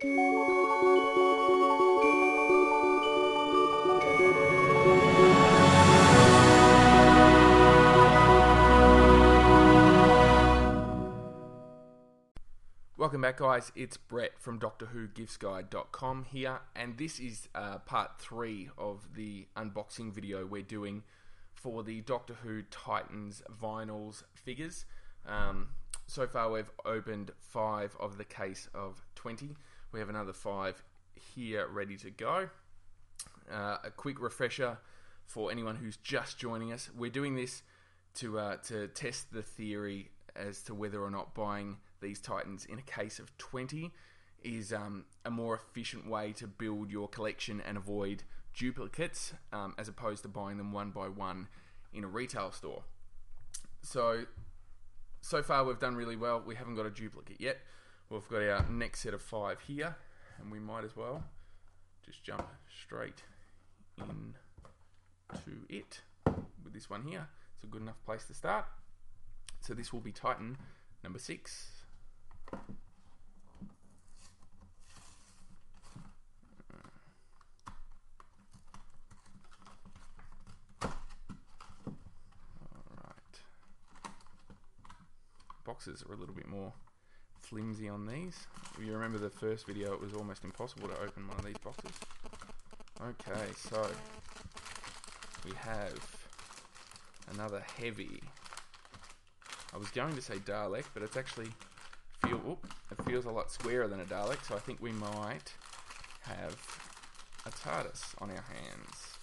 Welcome back, guys. It's Brett from DoctorWhoGiftSguide.com here, and this is part 3 of the unboxing video we're doing for the Doctor Who Titans vinyls figures. So far we've opened 5 of the case of 20. We have another 5 here ready to go. A quick refresher for anyone who's just joining us. We're doing this to test the theory as to whether or not buying these Titans in a case of 20 is a more efficient way to build your collection and avoid duplicates, as opposed to buying them one by one in a retail store. So far we've done really well. We haven't got a duplicate yet. We've got our next set of 5 here, and we might as well just jump straight into it with this one here. It's a good enough place to start. So this will be Titan number 6. Boxes are a little bit more flimsy on these. If you remember the first video, it was almost impossible to open one of these boxes. Okay, so we have another heavy. I was going to say Dalek, but it's actually it feels a lot squarer than a Dalek, so I think we might have a TARDIS on our hands.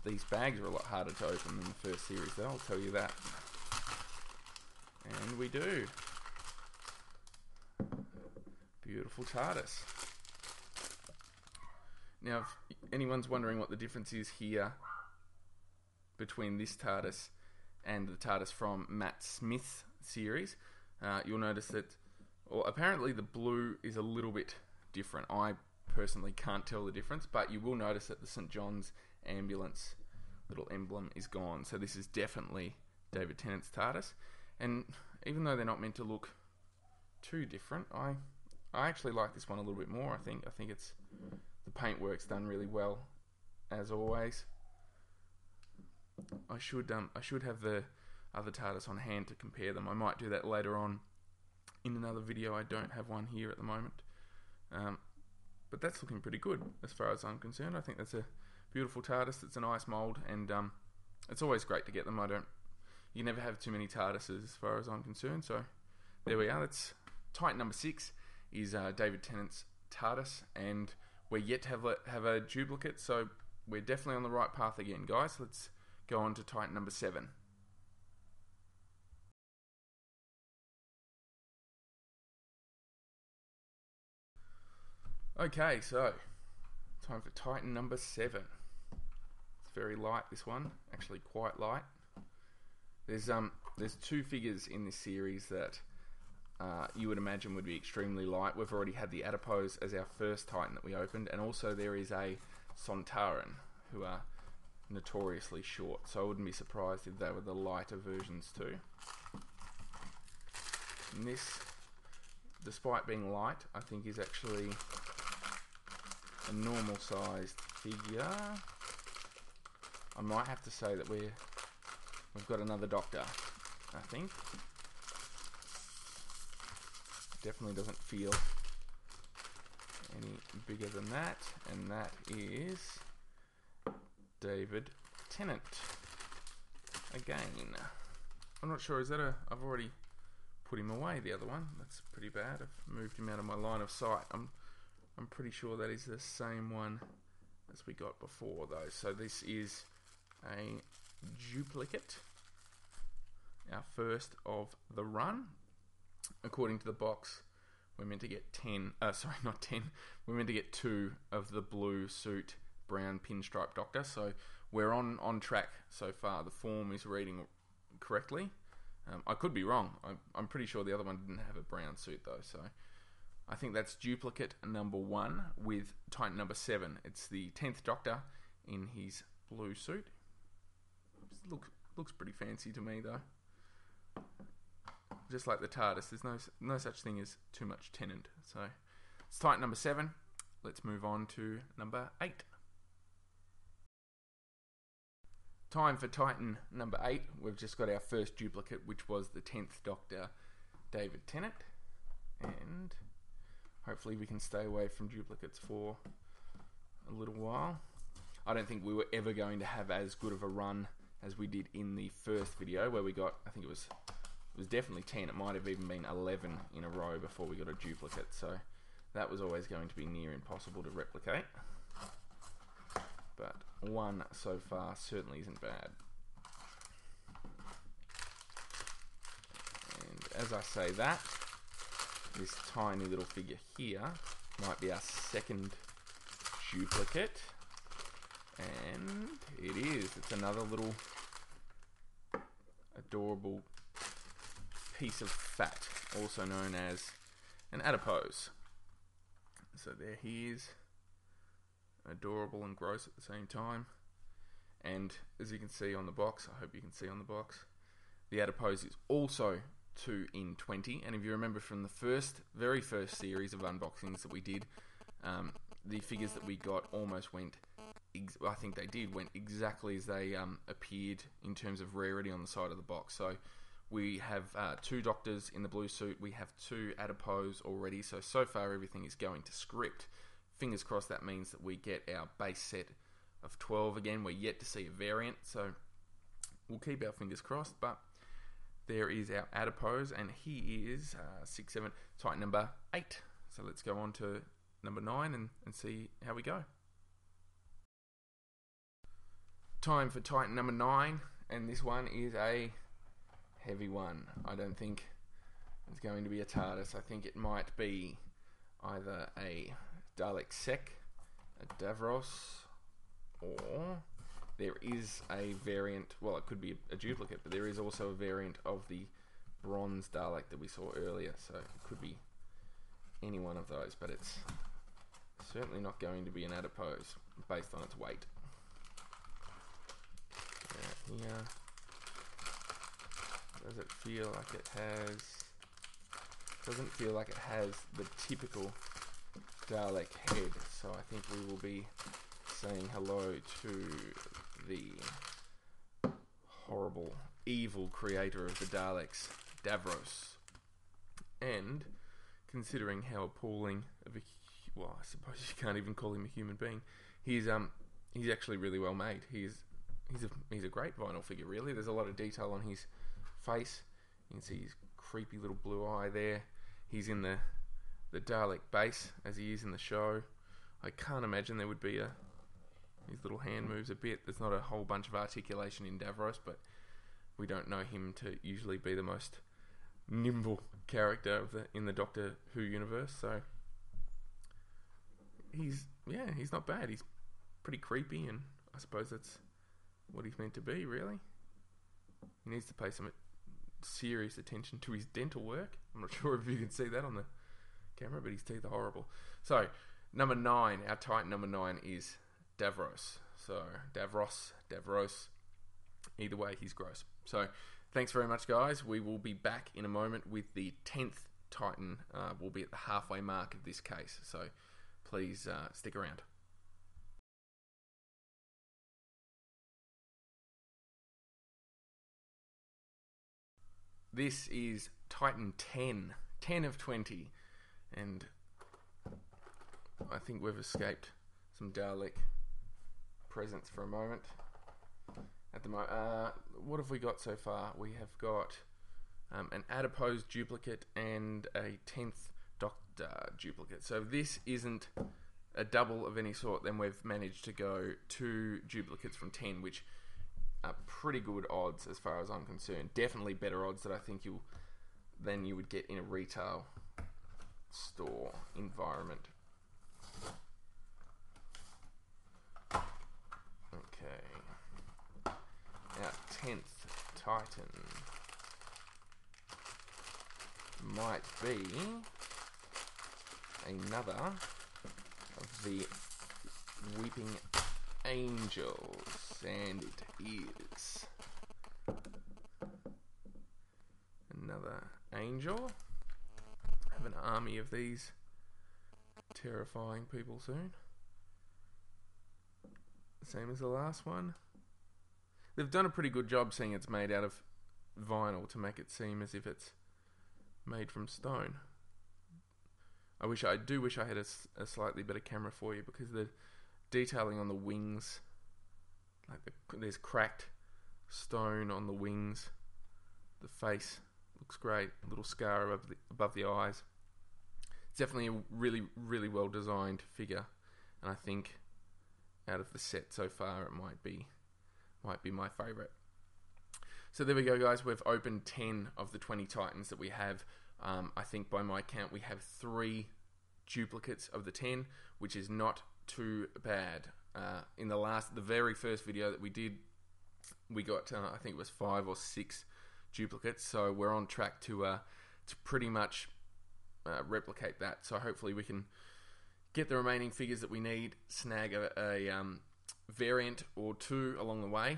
These bags are a lot harder to open than the first series, though, I'll tell you that. And we do. Beautiful TARDIS. Now, if anyone's wondering what the difference is here between this TARDIS and the TARDIS from Matt Smith's series, you'll notice that, well, apparently the blue is a little bit different. I personally can't tell the difference, but you will notice that the St. John's ambulance little emblem is gone. So this is definitely David Tennant's TARDIS. And even though they're not meant to look too different, I actually like this one a little bit more. I think it's the paintwork's done really well, as always. I should have the other TARDIS on hand to compare them. I might do that later on in another video. I don't have one here at the moment, but that's looking pretty good as far as I'm concerned. I think that's a beautiful TARDIS. It's a nice mould, and it's always great to get them. You never have too many TARDISes as far as I'm concerned. So there we are. That's Titan number 6 is David Tennant's TARDIS, and we're yet to have a duplicate. So we're definitely on the right path again, guys. Let's go on to Titan number 7. Okay, so time for Titan number 7. It's very light, this one, actually quite light. There's 2 figures in this series that you would imagine would be extremely light. We've already had the Adipose as our first Titan that we opened, and also there is a Sontaran, who are notoriously short, so I wouldn't be surprised if they were the lighter versions too. And this, despite being light, I think is actually a normal sized figure. I might have to say that we've got another Doctor, I think. Definitely doesn't feel any bigger than that, and that is David Tennant again. I'm not sure, I've already put him away, the other one. That's pretty bad. I've moved him out of my line of sight. I'm pretty sure that is the same one as we got before, though. So this is a duplicate, our first of the run. According to the box, we're meant to get 10. Sorry, not 10. We're meant to get 2 of the blue suit, brown pinstripe Doctor. So we're on track so far. The form is reading correctly. I could be wrong. I'm pretty sure the other one didn't have a brown suit though. So I think that's duplicate number 1 with Titan number 7. It's the 10th Doctor in his blue suit. Looks pretty fancy to me though. just like the TARDIS, there's no such thing as too much Tennant. So it's Titan number 7. Let's move on to number 8. Time for Titan number 8. We've just got our first duplicate, which was the 10th Doctor, David Tennant. And hopefully we can stay away from duplicates for a little while. I don't think we were ever going to have as good of a run as we did in the first video, where we got, I think it was definitely 10. It might have even been 11 in a row before we got a duplicate. So that was always going to be near impossible to replicate. But 1 so far certainly isn't bad. And as I say that, this tiny little figure here might be our second duplicate. And it is. It's another little adorable piece of fat, also known as an adipose. So there he is. Adorable and gross at the same time. And as you can see on the box, I hope you can see on the box, the adipose is also 2 in 20. And if you remember from the very first series of unboxings that we did, the figures that we got almost went, I think they did, went exactly as they appeared in terms of rarity on the side of the box. So we have 2 Doctors in the blue suit. We have 2 adipose already. So far everything is going to script. Fingers crossed that means that we get our base set of 12 again. We're yet to see a variant, so we'll keep our fingers crossed. But there is our adipose, and he is 6, 7, Titan number 8. So let's go on to number 9 and see how we go. Time for Titan number 9, and this one is a heavy one. I don't think it's going to be a TARDIS. I think it might be either a Dalek Sec, a Davros, or there is a variant, well, it could be a duplicate, but there is also a variant of the Bronze Dalek that we saw earlier, so it could be any one of those, but it's certainly not going to be an adipose based on its weight. Here, does it feel like it has, doesn't feel like it has the typical Dalek head, so I think we will be saying hello to the horrible, evil creator of the Daleks, Davros. And considering how appalling of a, well, I suppose you can't even call him a human being, he's actually really well made. He's a great vinyl figure, really. There's a lot of detail on his face. You can see his creepy little blue eye there. He's in the Dalek base, as he is in the show. I can't imagine there would be his little hand moves a bit. There's not a whole bunch of articulation in Davros, but we don't know him to usually be the most nimble character in the Doctor Who universe. So he's not bad. He's pretty creepy, and I suppose that's what he's meant to be, really. He needs to pay some serious attention to his dental work. I'm not sure if you can see that on the camera, but his teeth are horrible. So number 9, our Titan number 9 is Davros. So Davros, either way, he's gross. So thanks very much, guys. We will be back in a moment with the 10th Titan. We'll be at the halfway mark of this case, so please stick around. This is Titan 10 of 20, and I think we've escaped some Dalek presence for a moment. At the moment, what have we got so far? We have got an adipose duplicate and a 10th Doctor duplicate. So if this isn't a double of any sort, then we've managed to go 2 duplicates from 10, which are pretty good odds as far as I'm concerned. Definitely better odds than you would get in a retail store environment. Okay. Our 10th Titan might be another of the Weeping Angels, and it is another Angel. Have an army of these terrifying people soon. Same as the last one. They've done a pretty good job seeing it's made out of vinyl to make it seem as if it's made from stone. I do wish I had a slightly better camera for you, because the detailing on the wings, like there's cracked stone on the wings. The face looks great. A little scar above the eyes. It's definitely a really, really well designed figure, and I think out of the set so far, it might be my favourite. So there we go, guys. We've opened 10 of the 20 Titans that we have. I think by my count we have 3 duplicates of the 10, which is not too bad. In the very first video that we did, we got I think it was 5 or 6 duplicates. So we're on track to pretty much replicate that. So hopefully we can get the remaining figures that we need, snag a variant or 2 along the way.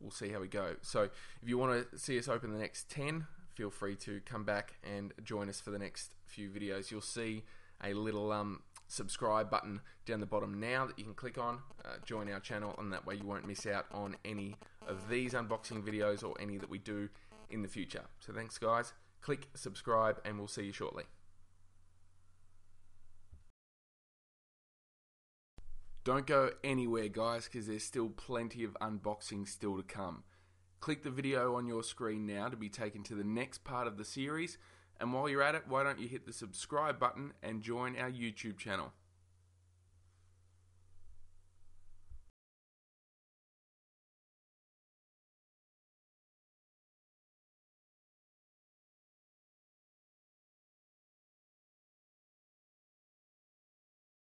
We'll see how we go. So if you want to see us open the next 10, feel free to come back and join us for the next few videos. You'll see a little subscribe button down the bottom now that you can click on, join our channel, and that way you won't miss out on any of these unboxing videos or any that we do in the future. So thanks, guys. Click subscribe and we'll see you shortly. Don't go anywhere, guys, because there's still plenty of unboxing still to come. Click the video on your screen now to be taken to the next part of the series, and while you're at it, why don't you hit the subscribe button and join our YouTube channel.